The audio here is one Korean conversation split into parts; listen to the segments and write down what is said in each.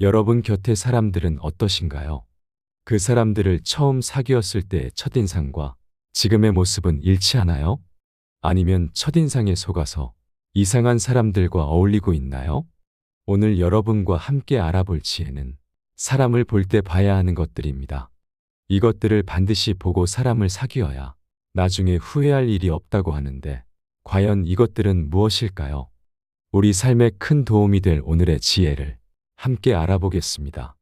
여러분 곁의 사람들은 어떠신가요? 그 사람들을 처음 사귀었을 때의 첫인상과 지금의 모습은 일치하나요? 아니면 첫인상에 속아서 이상한 사람들과 어울리고 있나요? 오늘 여러분과 함께 알아볼 지혜는 사람을 볼 때 봐야 하는 것들입니다. 이것들을 반드시 보고 사람을 사귀어야 나중에 후회할 일이 없다고 하는데 과연 이것들은 무엇일까요? 우리 삶에 큰 도움이 될 오늘의 지혜를 함께 알아보겠습니다.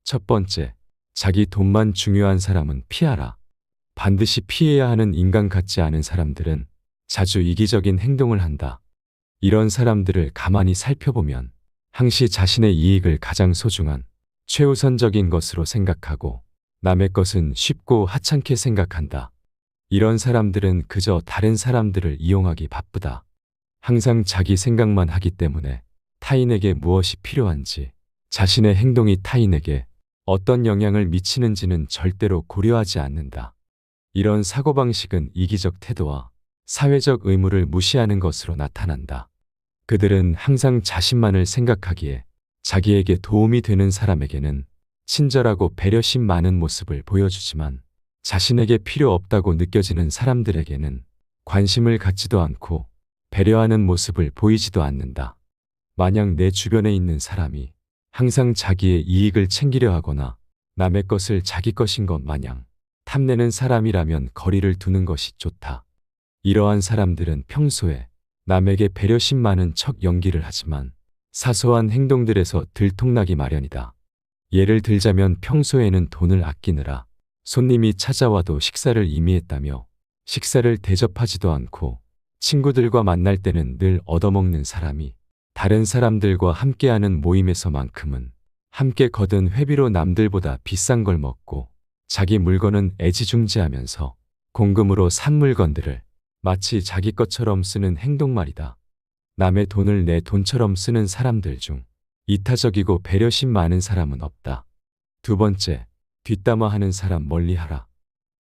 첫 번째, 자기 돈만 중요한 사람은 피하라. 반드시 피해야 하는 인간 같지 않은 사람들은 자주 이기적인 행동을 한다. 이런 사람들을 가만히 살펴보면 항시 자신의 이익을 가장 소중한 최우선적인 것으로 생각하고 남의 것은 쉽고 하찮게 생각한다. 이런 사람들은 그저 다른 사람들을 이용하기 바쁘다. 항상 자기 생각만 하기 때문에 타인에게 무엇이 필요한지, 자신의 행동이 타인에게 어떤 영향을 미치는지는 절대로 고려하지 않는다. 이런 사고방식은 이기적 태도와 사회적 의무를 무시하는 것으로 나타난다. 그들은 항상 자신만을 생각하기에 자기에게 도움이 되는 사람에게는 친절하고 배려심 많은 모습을 보여주지만 자신에게 필요 없다고 느껴지는 사람들에게는 관심을 갖지도 않고 배려하는 모습을 보이지도 않는다. 만약 내 주변에 있는 사람이 항상 자기의 이익을 챙기려 하거나 남의 것을 자기 것인 것 마냥 탐내는 사람이라면 거리를 두는 것이 좋다. 이러한 사람들은 평소에 남에게 배려심 많은 척 연기를 하지만 사소한 행동들에서 들통나기 마련이다. 예를 들자면 평소에는 돈을 아끼느라 손님이 찾아와도 식사를 임의했다며 식사를 대접하지도 않고 친구들과 만날 때는 늘 얻어먹는 사람이 다른 사람들과 함께하는 모임에서만큼은 함께 거둔 회비로 남들보다 비싼 걸 먹고 자기 물건은 애지중지하면서 공금으로 산 물건들을 마치 자기 것처럼 쓰는 행동 말이다. 남의 돈을 내 돈처럼 쓰는 사람들 중 이타적이고 배려심 많은 사람은 없다. 두 번째, 뒷담화하는 사람 멀리하라.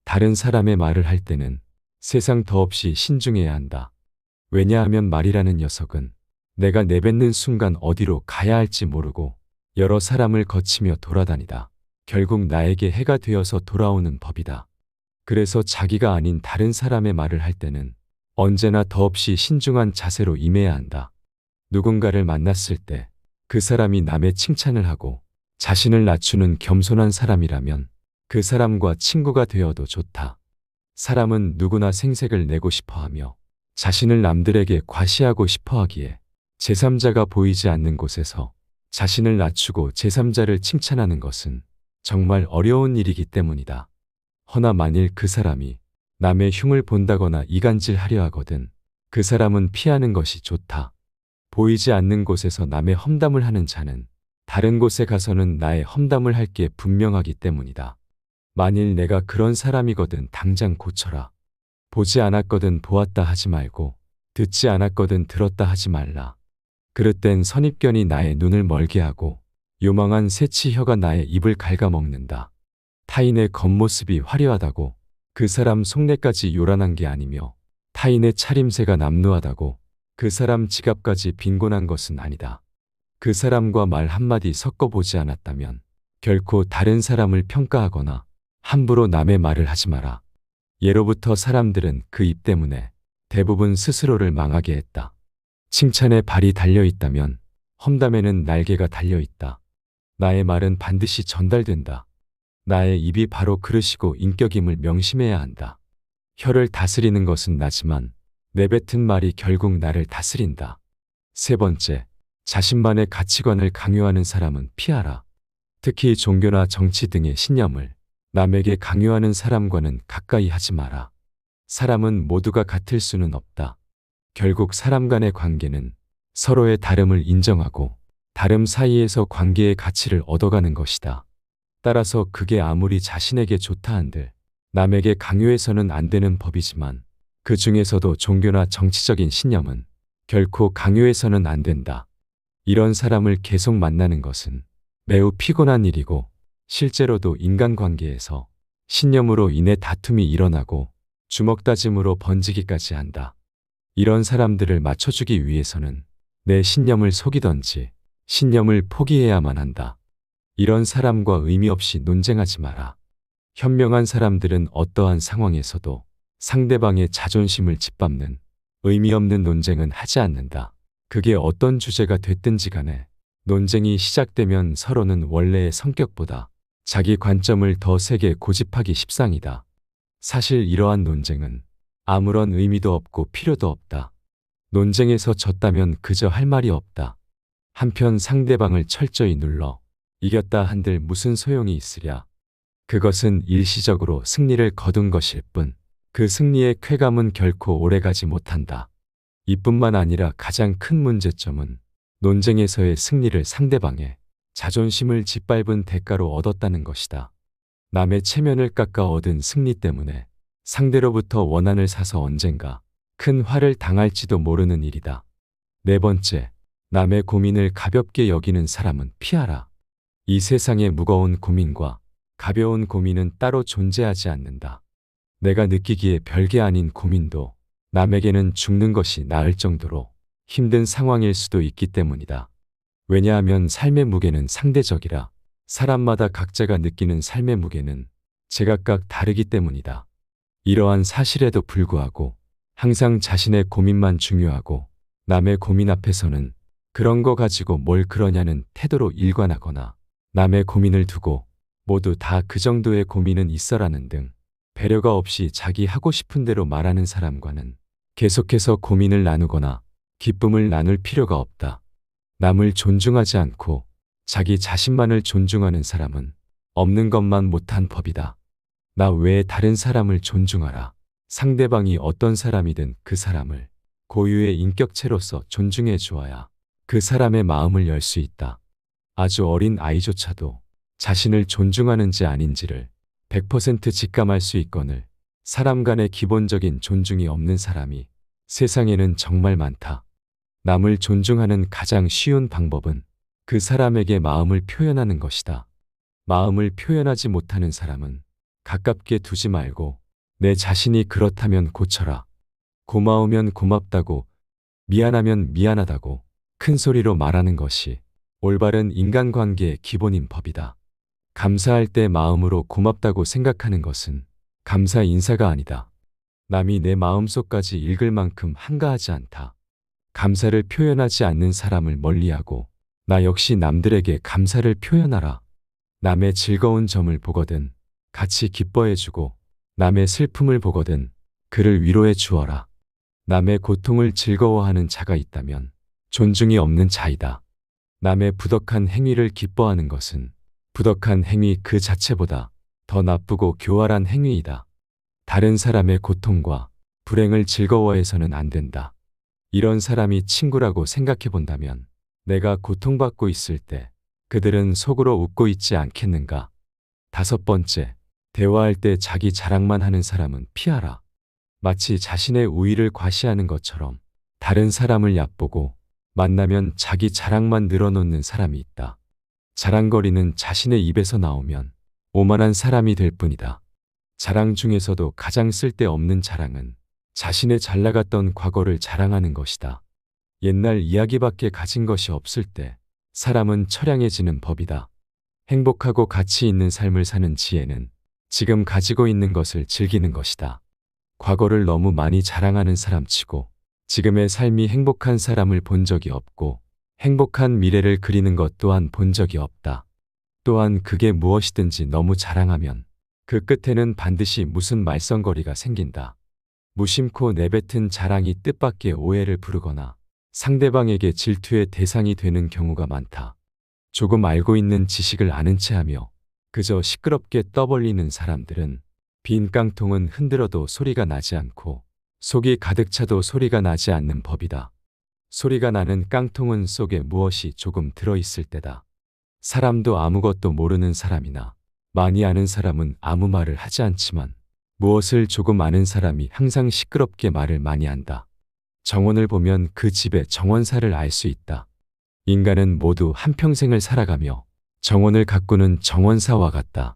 다른 사람의 말을 할 때는 세상 더없이 신중해야 한다. 왜냐하면 말이라는 녀석은 내가 내뱉는 순간 어디로 가야 할지 모르고 여러 사람을 거치며 돌아다니다 결국 나에게 해가 되어서 돌아오는 법이다. 그래서 자기가 아닌 다른 사람의 말을 할 때는 언제나 더없이 신중한 자세로 임해야 한다. 누군가를 만났을 때 그 사람이 남의 칭찬을 하고 자신을 낮추는 겸손한 사람이라면 그 사람과 친구가 되어도 좋다. 사람은 누구나 생색을 내고 싶어하며 자신을 남들에게 과시하고 싶어하기에 제3자가 보이지 않는 곳에서 자신을 낮추고 제3자를 칭찬하는 것은 정말 어려운 일이기 때문이다. 허나 만일 그 사람이 남의 흉을 본다거나 이간질하려 하거든 그 사람은 피하는 것이 좋다. 보이지 않는 곳에서 남의 험담을 하는 자는 다른 곳에 가서는 나의 험담을 할 게 분명하기 때문이다. 만일 내가 그런 사람이거든 당장 고쳐라. 보지 않았거든 보았다 하지 말고 듣지 않았거든 들었다 하지 말라. 그릇된 선입견이 나의 눈을 멀게 하고 요망한 새치혀가 나의 입을 갉아먹는다. 타인의 겉모습이 화려하다고 그 사람 속내까지 요란한 게 아니며 타인의 차림새가 남루하다고 그 사람 지갑까지 빈곤한 것은 아니다. 그 사람과 말 한마디 섞어보지 않았다면 결코 다른 사람을 평가하거나 함부로 남의 말을 하지 마라. 예로부터 사람들은 그 입 때문에 대부분 스스로를 망하게 했다. 칭찬에 발이 달려있다면 험담에는 날개가 달려있다. 나의 말은 반드시 전달된다. 나의 입이 바로 그릇이고 인격임을 명심해야 한다. 혀를 다스리는 것은 나지만 내뱉은 말이 결국 나를 다스린다. 세 번째, 자신만의 가치관을 강요하는 사람은 피하라. 특히 종교나 정치 등의 신념을 남에게 강요하는 사람과는 가까이 하지 마라. 사람은 모두가 같을 수는 없다. 결국 사람 간의 관계는 서로의 다름을 인정하고 다름 사이에서 관계의 가치를 얻어가는 것이다. 따라서 그게 아무리 자신에게 좋다 한들 남에게 강요해서는 안 되는 법이지만 그 중에서도 종교나 정치적인 신념은 결코 강요해서는 안 된다. 이런 사람을 계속 만나는 것은 매우 피곤한 일이고 실제로도 인간관계에서 신념으로 인해 다툼이 일어나고 주먹다짐으로 번지기까지 한다. 이런 사람들을 맞춰주기 위해서는 내 신념을 속이던지 신념을 포기해야만 한다. 이런 사람과 의미 없이 논쟁하지 마라. 현명한 사람들은 어떠한 상황에서도 상대방의 자존심을 짓밟는 의미 없는 논쟁은 하지 않는다. 그게 어떤 주제가 됐든지 간에 논쟁이 시작되면 서로는 원래의 성격보다 자기 관점을 더 세게 고집하기 십상이다. 사실 이러한 논쟁은 아무런 의미도 없고 필요도 없다. 논쟁에서 졌다면 그저 할 말이 없다. 한편 상대방을 철저히 눌러 이겼다 한들 무슨 소용이 있으랴. 그것은 일시적으로 승리를 거둔 것일 뿐 그 승리의 쾌감은 결코 오래가지 못한다. 이뿐만 아니라 가장 큰 문제점은 논쟁에서의 승리를 상대방의 자존심을 짓밟은 대가로 얻었다는 것이다. 남의 체면을 깎아 얻은 승리 때문에 상대로부터 원한을 사서 언젠가 큰 화를 당할지도 모르는 일이다. 네 번째, 남의 고민을 가볍게 여기는 사람은 피하라. 이 세상에 무거운 고민과 가벼운 고민은 따로 존재하지 않는다. 내가 느끼기에 별게 아닌 고민도 남에게는 죽는 것이 나을 정도로 힘든 상황일 수도 있기 때문이다. 왜냐하면 삶의 무게는 상대적이라 사람마다 각자가 느끼는 삶의 무게는 제각각 다르기 때문이다. 이러한 사실에도 불구하고 항상 자신의 고민만 중요하고 남의 고민 앞에서는 그런 거 가지고 뭘 그러냐는 태도로 일관하거나 남의 고민을 두고 모두 다 그 정도의 고민은 있어라는 등 배려가 없이 자기 하고 싶은 대로 말하는 사람과는 계속해서 고민을 나누거나 기쁨을 나눌 필요가 없다. 남을 존중하지 않고 자기 자신만을 존중하는 사람은 없는 것만 못한 법이다. 나 외에 다른 사람을 존중하라. 상대방이 어떤 사람이든 그 사람을 고유의 인격체로서 존중해 주어야 그 사람의 마음을 열 수 있다. 아주 어린 아이조차도 자신을 존중하는지 아닌지를 100% 직감할 수 있거늘 사람 간의 기본적인 존중이 없는 사람이 세상에는 정말 많다. 남을 존중하는 가장 쉬운 방법은 그 사람에게 마음을 표현하는 것이다. 마음을 표현하지 못하는 사람은 가깝게 두지 말고 내 자신이 그렇다면 고쳐라. 고마우면 고맙다고, 미안하면 미안하다고 큰 소리로 말하는 것이 올바른 인간관계의 기본인 법이다. 감사할 때 마음으로 고맙다고 생각하는 것은 감사 인사가 아니다. 남이 내 마음속까지 읽을 만큼 한가하지 않다. 감사를 표현하지 않는 사람을 멀리하고 나 역시 남들에게 감사를 표현하라. 남의 즐거운 점을 보거든 같이 기뻐해주고 남의 슬픔을 보거든 그를 위로해 주어라. 남의 고통을 즐거워하는 자가 있다면 존중이 없는 자이다. 남의 부덕한 행위를 기뻐하는 것은 부덕한 행위 그 자체보다 더 나쁘고 교활한 행위이다. 다른 사람의 고통과 불행을 즐거워해서는 안 된다. 이런 사람이 친구라고 생각해 본다면 내가 고통받고 있을 때 그들은 속으로 웃고 있지 않겠는가? 다섯 번째, 대화할 때 자기 자랑만 하는 사람은 피하라. 마치 자신의 우위를 과시하는 것처럼 다른 사람을 얕보고 만나면 자기 자랑만 늘어놓는 사람이 있다. 자랑거리는 자신의 입에서 나오면 오만한 사람이 될 뿐이다. 자랑 중에서도 가장 쓸데없는 자랑은 자신의 잘나갔던 과거를 자랑하는 것이다. 옛날 이야기밖에 가진 것이 없을 때 사람은 처량해지는 법이다. 행복하고 가치 있는 삶을 사는 지혜는 지금 가지고 있는 것을 즐기는 것이다. 과거를 너무 많이 자랑하는 사람치고 지금의 삶이 행복한 사람을 본 적이 없고 행복한 미래를 그리는 것 또한 본 적이 없다. 또한 그게 무엇이든지 너무 자랑하면 그 끝에는 반드시 무슨 말썽거리가 생긴다. 무심코 내뱉은 자랑이 뜻밖의 오해를 부르거나 상대방에게 질투의 대상이 되는 경우가 많다. 조금 알고 있는 지식을 아는 체하며 그저 시끄럽게 떠벌리는 사람들은 빈 깡통은 흔들어도 소리가 나지 않고 속이 가득 차도 소리가 나지 않는 법이다. 소리가 나는 깡통은 속에 무엇이 조금 들어있을 때다. 사람도 아무것도 모르는 사람이나 많이 아는 사람은 아무 말을 하지 않지만 무엇을 조금 아는 사람이 항상 시끄럽게 말을 많이 한다. 정원을 보면 그 집의 정원사를 알 수 있다. 인간은 모두 한평생을 살아가며 정원을 가꾸는 정원사와 같다.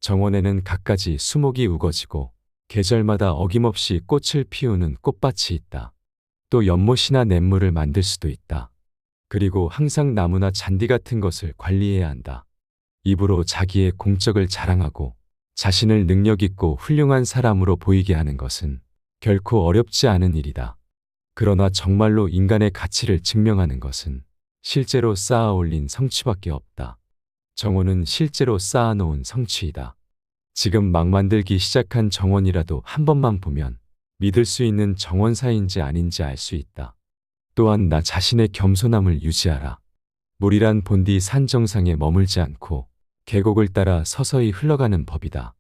정원에는 갖가지 수목이 우거지고 계절마다 어김없이 꽃을 피우는 꽃밭이 있다. 또 연못이나 냇물을 만들 수도 있다. 그리고 항상 나무나 잔디 같은 것을 관리해야 한다. 입으로 자기의 공적을 자랑하고 자신을 능력 있고 훌륭한 사람으로 보이게 하는 것은 결코 어렵지 않은 일이다. 그러나 정말로 인간의 가치를 증명하는 것은 실제로 쌓아 올린 성취밖에 없다. 정원은 실제로 쌓아놓은 성취이다. 지금 막 만들기 시작한 정원이라도 한 번만 보면 믿을 수 있는 정원사인지 아닌지 알 수 있다. 또한 나 자신의 겸손함을 유지하라. 물이란 본디 산 정상에 머물지 않고 계곡을 따라 서서히 흘러가는 법이다.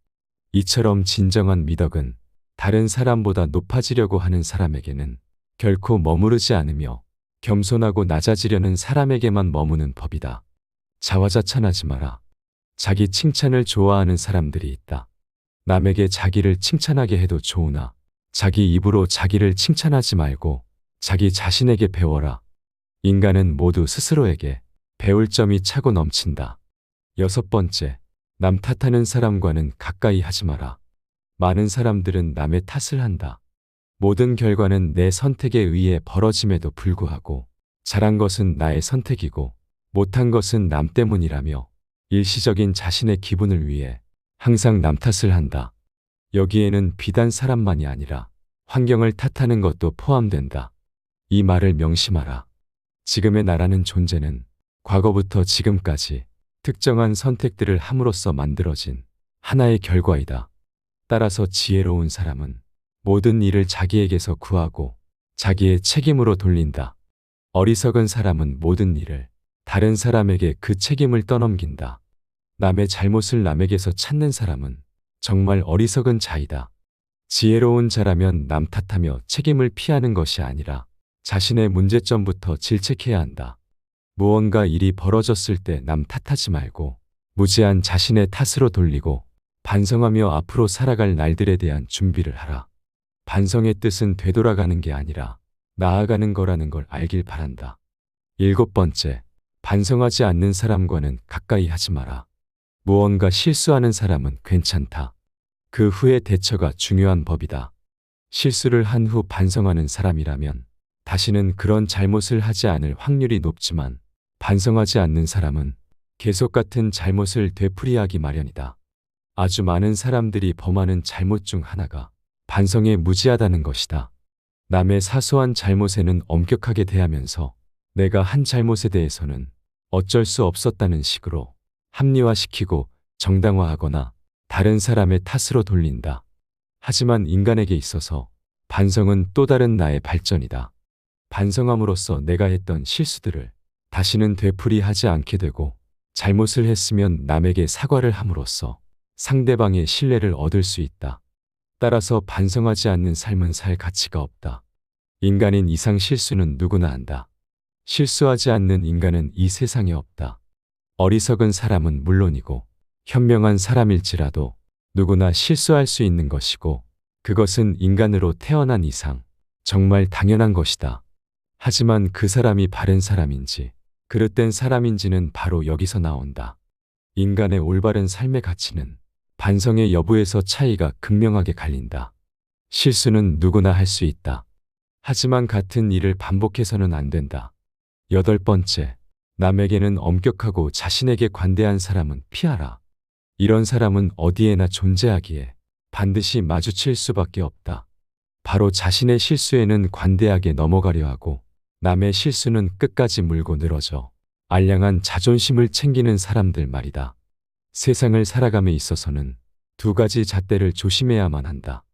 이처럼 진정한 미덕은 다른 사람보다 높아지려고 하는 사람에게는 결코 머무르지 않으며 겸손하고 낮아지려는 사람에게만 머무는 법이다. 자화자찬하지 마라. 자기 칭찬을 좋아하는 사람들이 있다. 남에게 자기를 칭찬하게 해도 좋으나 자기 입으로 자기를 칭찬하지 말고 자기 자신에게 배워라. 인간은 모두 스스로에게 배울 점이 차고 넘친다. 6번째, 남 탓하는 사람과는 가까이 하지 마라. 많은 사람들은 남의 탓을 한다. 모든 결과는 내 선택에 의해 벌어짐에도 불구하고 잘한 것은 나의 선택이고 못한 것은 남 때문이라며 일시적인 자신의 기분을 위해 항상 남 탓을 한다. 여기에는 비단 사람만이 아니라 환경을 탓하는 것도 포함된다. 이 말을 명심하라. 지금의 나라는 존재는 과거부터 지금까지 특정한 선택들을 함으로써 만들어진 하나의 결과이다. 따라서 지혜로운 사람은 모든 일을 자기에게서 구하고 자기의 책임으로 돌린다. 어리석은 사람은 모든 일을 다른 사람에게 그 책임을 떠넘긴다. 남의 잘못을 남에게서 찾는 사람은 정말 어리석은 자이다. 지혜로운 자라면 남 탓하며 책임을 피하는 것이 아니라 자신의 문제점부터 질책해야 한다. 무언가 일이 벌어졌을 때 남 탓하지 말고 무제한 자신의 탓으로 돌리고 반성하며 앞으로 살아갈 날들에 대한 준비를 하라. 반성의 뜻은 되돌아가는 게 아니라 나아가는 거라는 걸 알길 바란다. 7번째, 반성하지 않는 사람과는 가까이 하지 마라. 무언가 실수하는 사람은 괜찮다. 그 후의 대처가 중요한 법이다. 실수를 한 후 반성하는 사람이라면 다시는 그런 잘못을 하지 않을 확률이 높지만 반성하지 않는 사람은 계속 같은 잘못을 되풀이하기 마련이다. 아주 많은 사람들이 범하는 잘못 중 하나가 반성에 무지하다는 것이다. 남의 사소한 잘못에는 엄격하게 대하면서 내가 한 잘못에 대해서는 어쩔 수 없었다는 식으로 합리화시키고 정당화하거나 다른 사람의 탓으로 돌린다. 하지만 인간에게 있어서 반성은 또 다른 나의 발전이다. 반성함으로써 내가 했던 실수들을 다시는 되풀이하지 않게 되고 잘못을 했으면 남에게 사과를 함으로써 상대방의 신뢰를 얻을 수 있다. 따라서 반성하지 않는 삶은 살 가치가 없다. 인간인 이상 실수는 누구나 한다. 실수하지 않는 인간은 이 세상에 없다. 어리석은 사람은 물론이고 현명한 사람일지라도 누구나 실수할 수 있는 것이고 그것은 인간으로 태어난 이상 정말 당연한 것이다. 하지만 그 사람이 바른 사람인지 그릇된 사람인지는 바로 여기서 나온다. 인간의 올바른 삶의 가치는 반성의 여부에서 차이가 극명하게 갈린다. 실수는 누구나 할 수 있다. 하지만 같은 일을 반복해서는 안 된다. 8번째, 남에게는 엄격하고 자신에게 관대한 사람은 피하라. 이런 사람은 어디에나 존재하기에 반드시 마주칠 수밖에 없다. 바로 자신의 실수에는 관대하게 넘어가려 하고 남의 실수는 끝까지 물고 늘어져 알량한 자존심을 챙기는 사람들 말이다. 세상을 살아감에 있어서는 두 가지 잣대를 조심해야만 한다.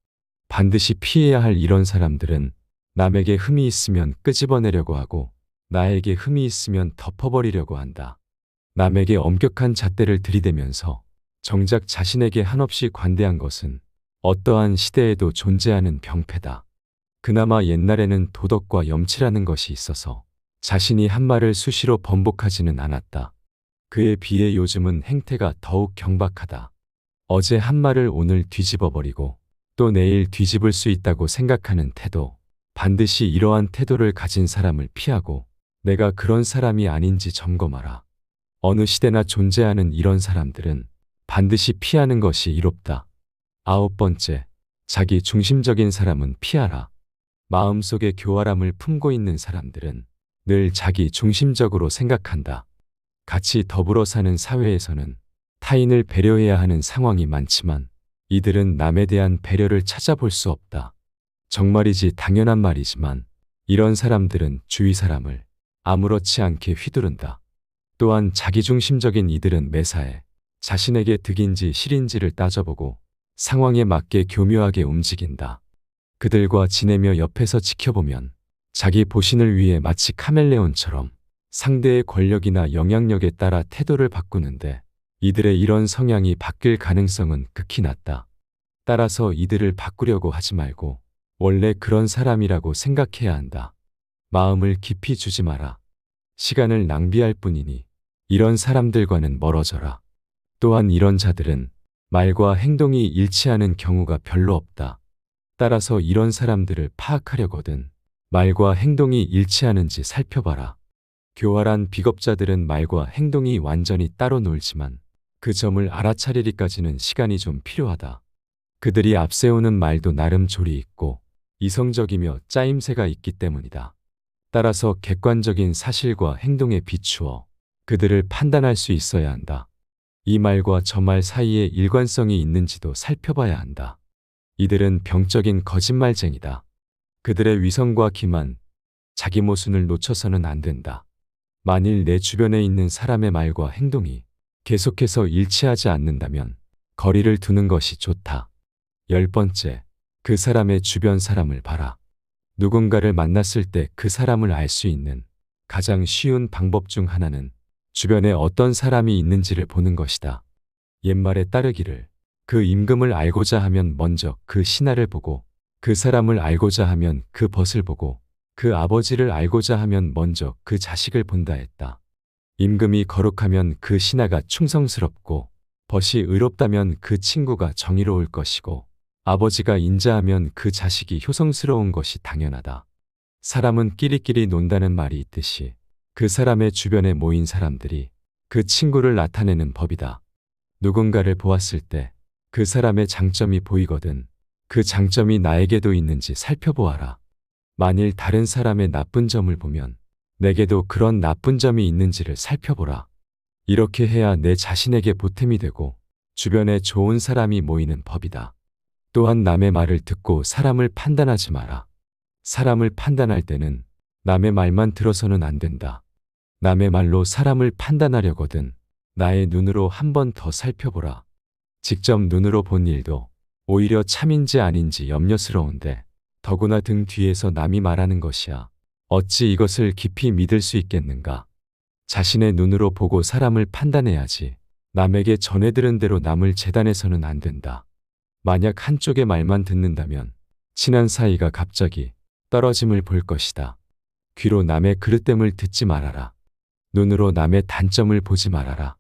반드시 피해야 할 이런 사람들은 남에게 흠이 있으면 끄집어내려고 하고 나에게 흠이 있으면 덮어버리려고 한다. 남에게 엄격한 잣대를 들이대면서 정작 자신에게 한없이 관대한 것은 어떠한 시대에도 존재하는 병폐다. 그나마 옛날에는 도덕과 염치라는 것이 있어서 자신이 한 말을 수시로 번복하지는 않았다. 그에 비해 요즘은 행태가 더욱 경박하다. 어제 한 말을 오늘 뒤집어버리고 또 내일 뒤집을 수 있다고 생각하는 태도, 반드시 이러한 태도를 가진 사람을 피하고 내가 그런 사람이 아닌지 점검하라. 어느 시대나 존재하는 이런 사람들은 반드시 피하는 것이 이롭다. 9번째, 자기 중심적인 사람은 피하라. 마음속에 교활함을 품고 있는 사람들은 늘 자기 중심적으로 생각한다. 같이 더불어 사는 사회에서는 타인을 배려해야 하는 상황이 많지만 이들은 남에 대한 배려를 찾아볼 수 없다. 정말이지 당연한 말이지만 이런 사람들은 주위 사람을 아무렇지 않게 휘두른다. 또한 자기중심적인 이들은 매사에 자신에게 득인지 실인지를 따져보고 상황에 맞게 교묘하게 움직인다. 그들과 지내며 옆에서 지켜보면 자기 보신을 위해 마치 카멜레온처럼 상대의 권력이나 영향력에 따라 태도를 바꾸는데 이들의 이런 성향이 바뀔 가능성은 극히 낮다. 따라서 이들을 바꾸려고 하지 말고 원래 그런 사람이라고 생각해야 한다. 마음을 깊이 주지 마라. 시간을 낭비할 뿐이니 이런 사람들과는 멀어져라. 또한 이런 자들은 말과 행동이 일치하는 경우가 별로 없다. 따라서 이런 사람들을 파악하려거든 말과 행동이 일치하는지 살펴봐라. 교활한 비겁자들은 말과 행동이 완전히 따로 놀지만 그 점을 알아차리기까지는 시간이 좀 필요하다. 그들이 앞세우는 말도 나름 조리 있고 이성적이며 짜임새가 있기 때문이다. 따라서 객관적인 사실과 행동에 비추어 그들을 판단할 수 있어야 한다. 이 말과 저 말 사이에 일관성이 있는지도 살펴봐야 한다. 이들은 병적인 거짓말쟁이다. 그들의 위선과 기만, 자기 모순을 놓쳐서는 안 된다. 만일 내 주변에 있는 사람의 말과 행동이 계속해서 일치하지 않는다면 거리를 두는 것이 좋다. 10번째, 그 사람의 주변 사람을 봐라. 누군가를 만났을 때 그 사람을 알 수 있는 가장 쉬운 방법 중 하나는 주변에 어떤 사람이 있는지를 보는 것이다. 옛말에 따르기를 그 임금을 알고자 하면 먼저 그 신하를 보고 그 사람을 알고자 하면 그 벗을 보고 그 아버지를 알고자 하면 먼저 그 자식을 본다 했다. 임금이 거룩하면 그 신하가 충성스럽고 벗이 의롭다면 그 친구가 정의로울 것이고 아버지가 인자하면 그 자식이 효성스러운 것이 당연하다. 사람은 끼리끼리 논다는 말이 있듯이 그 사람의 주변에 모인 사람들이 그 친구를 나타내는 법이다. 누군가를 보았을 때 그 사람의 장점이 보이거든 그 장점이 나에게도 있는지 살펴보아라. 만일 다른 사람의 나쁜 점을 보면 내게도 그런 나쁜 점이 있는지를 살펴보라. 이렇게 해야 내 자신에게 보탬이 되고 주변에 좋은 사람이 모이는 법이다. 또한 남의 말을 듣고 사람을 판단하지 마라. 사람을 판단할 때는 남의 말만 들어서는 안 된다. 남의 말로 사람을 판단하려거든 나의 눈으로 한 번 더 살펴보라. 직접 눈으로 본 일도 오히려 참인지 아닌지 염려스러운데 더구나 등 뒤에서 남이 말하는 것이야. 어찌 이것을 깊이 믿을 수 있겠는가? 자신의 눈으로 보고 사람을 판단해야지. 남에게 전해 들은 대로 남을 재단해서는 안 된다. 만약 한쪽의 말만 듣는다면 친한 사이가 갑자기 떨어짐을 볼 것이다. 귀로 남의 그릇됨을 듣지 말아라. 눈으로 남의 단점을 보지 말아라.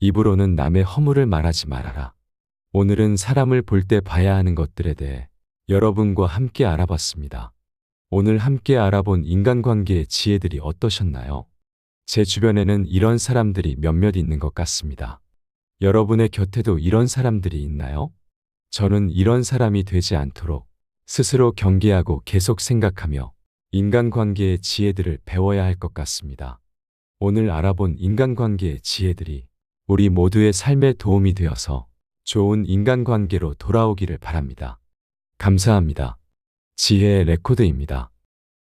입으로는 남의 허물을 말하지 말아라. 오늘은 사람을 볼 때 봐야 하는 것들에 대해 여러분과 함께 알아봤습니다. 오늘 함께 알아본 인간관계의 지혜들이 어떠셨나요? 제 주변에는 이런 사람들이 몇몇 있는 것 같습니다. 여러분의 곁에도 이런 사람들이 있나요? 저는 이런 사람이 되지 않도록 스스로 경계하고 계속 생각하며 인간관계의 지혜들을 배워야 할 것 같습니다. 오늘 알아본 인간관계의 지혜들이 우리 모두의 삶에 도움이 되어서 좋은 인간관계로 돌아오기를 바랍니다. 감사합니다. 지혜의 레코드입니다.